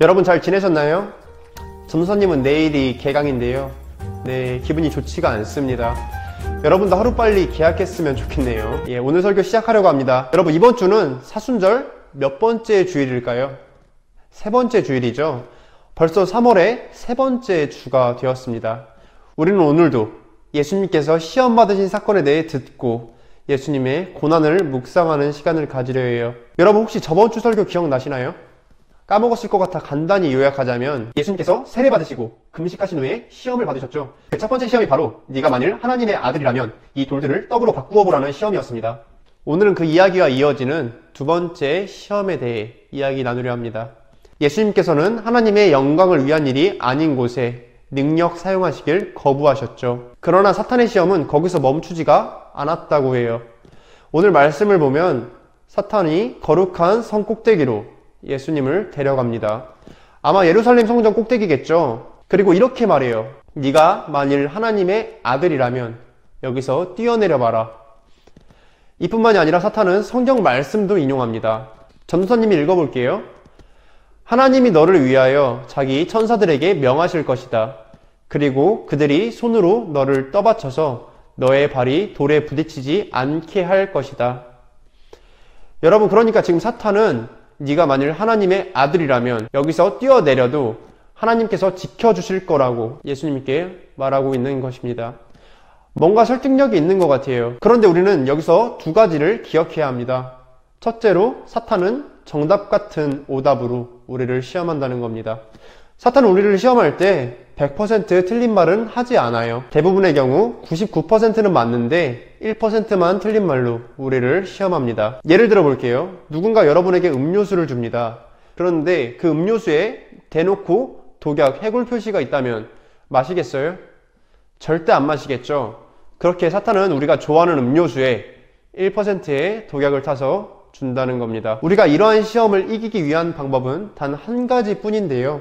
여러분 잘 지내셨나요? 전도사님은 내일이 개강인데요. 네, 기분이 좋지가 않습니다. 여러분도 하루빨리 개학했으면 좋겠네요. 예, 오늘 설교 시작하려고 합니다. 여러분, 이번 주는 사순절 몇 번째 주일일까요? 세 번째 주일이죠. 벌써 3월의 세 번째 주가 되었습니다. 우리는 오늘도 예수님께서 시험 받으신 사건에 대해 듣고 예수님의 고난을 묵상하는 시간을 가지려 해요. 여러분, 혹시 저번 주 설교 기억나시나요? 까먹었을 것 같아 간단히 요약하자면 예수님께서 세례 받으시고 금식하신 후에 시험을 받으셨죠. 그 첫 번째 시험이 바로 네가 만일 하나님의 아들이라면 이 돌들을 떡으로 바꾸어 보라는 시험이었습니다. 오늘은 그 이야기와 이어지는 두 번째 시험에 대해 이야기 나누려 합니다. 예수님께서는 하나님의 영광을 위한 일이 아닌 곳에 능력 사용하시길 거부하셨죠. 그러나 사탄의 시험은 거기서 멈추지가 않았다고 해요. 오늘 말씀을 보면 사탄이 거룩한 성 꼭대기로 예수님을 데려갑니다. 아마 예루살렘 성전 꼭대기겠죠. 그리고 이렇게 말해요. 네가 만일 하나님의 아들이라면 여기서 뛰어내려 봐라. 이뿐만이 아니라 사탄은 성경 말씀도 인용합니다. 전도사님이 읽어볼게요. 하나님이 너를 위하여 자기 천사들에게 명하실 것이다. 그리고 그들이 손으로 너를 떠받쳐서 너의 발이 돌에 부딪히지 않게 할 것이다. 여러분, 그러니까 지금 사탄은 네가 만일 하나님의 아들이라면 여기서 뛰어내려도 하나님께서 지켜주실 거라고 예수님께 말하고 있는 것입니다. 뭔가 설득력이 있는 것 같아요. 그런데 우리는 여기서 두 가지를 기억해야 합니다. 첫째로 사탄은 정답 같은 오답으로 우리를 시험한다는 겁니다. 사탄은 우리를 시험할 때 100% 틀린 말은 하지 않아요. 대부분의 경우 99%는 맞는데 1%만 틀린 말로 우리를 시험합니다. 예를 들어 볼게요. 누군가 여러분에게 음료수를 줍니다. 그런데 그 음료수에 대놓고 독약, 해골 표시가 있다면 마시겠어요? 절대 안 마시겠죠. 그렇게 사탄은 우리가 좋아하는 음료수에 1%의 독약을 타서 준다는 겁니다. 우리가 이러한 시험을 이기기 위한 방법은 단 한 가지 뿐인데요.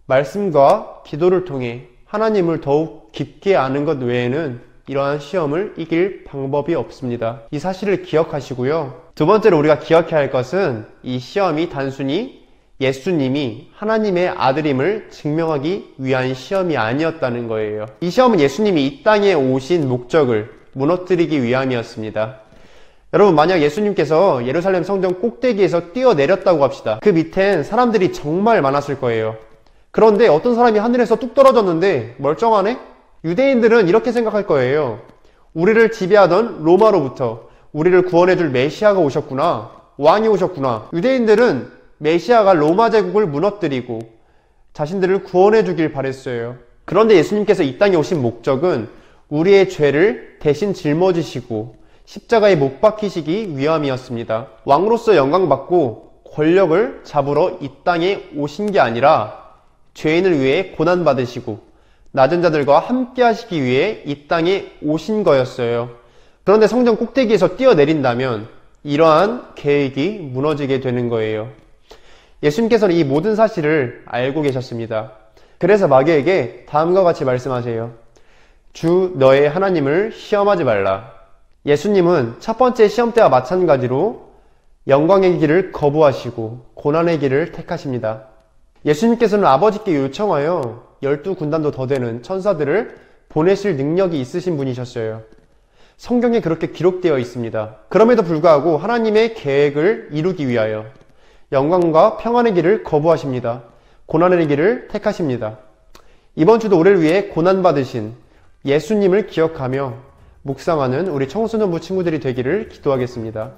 말씀과 기도를 통해 하나님을 더욱 깊게 아는 것 외에는 이러한 시험을 이길 방법이 없습니다. 이 사실을 기억하시고요. 두 번째로 우리가 기억해야 할 것은 이 시험이 단순히 예수님이 하나님의 아들임을 증명하기 위한 시험이 아니었다는 거예요. 이 시험은 예수님이 이 땅에 오신 목적을 무너뜨리기 위함이었습니다. 여러분, 만약 예수님께서 예루살렘 성전 꼭대기에서 뛰어내렸다고 합시다. 그 밑엔 사람들이 정말 많았을 거예요. 그런데 어떤 사람이 하늘에서 뚝 떨어졌는데 멀쩡하네? 유대인들은 이렇게 생각할 거예요. 우리를 지배하던 로마로부터 우리를 구원해줄 메시아가 오셨구나. 왕이 오셨구나. 유대인들은 메시아가 로마 제국을 무너뜨리고 자신들을 구원해주길 바랬어요. 그런데 예수님께서 이 땅에 오신 목적은 우리의 죄를 대신 짊어지시고 십자가에 못 박히시기 위함이었습니다. 왕으로서 영광받고 권력을 잡으러 이 땅에 오신 게 아니라 죄인을 위해 고난받으시고 낮은 자들과 함께 하시기 위해 이 땅에 오신 거였어요. 그런데 성전 꼭대기에서 뛰어내린다면 이러한 계획이 무너지게 되는 거예요. 예수님께서는 이 모든 사실을 알고 계셨습니다. 그래서 마귀에게 다음과 같이 말씀하세요. 주 너의 하나님을 시험하지 말라. 예수님은 첫 번째 시험 때와 마찬가지로 영광의 길을 거부하시고 고난의 길을 택하십니다. 예수님께서는 아버지께 요청하여 12군단도 더 되는 천사들을 보내실 능력이 있으신 분이셨어요. 성경에 그렇게 기록되어 있습니다. 그럼에도 불구하고 하나님의 계획을 이루기 위하여 영광과 평안의 길을 거부하십니다. 고난의 길을 택하십니다. 이번 주도 우리를 위해 고난받으신 예수님을 기억하며 묵상하는 우리 청소년부 친구들이 되기를 기도하겠습니다.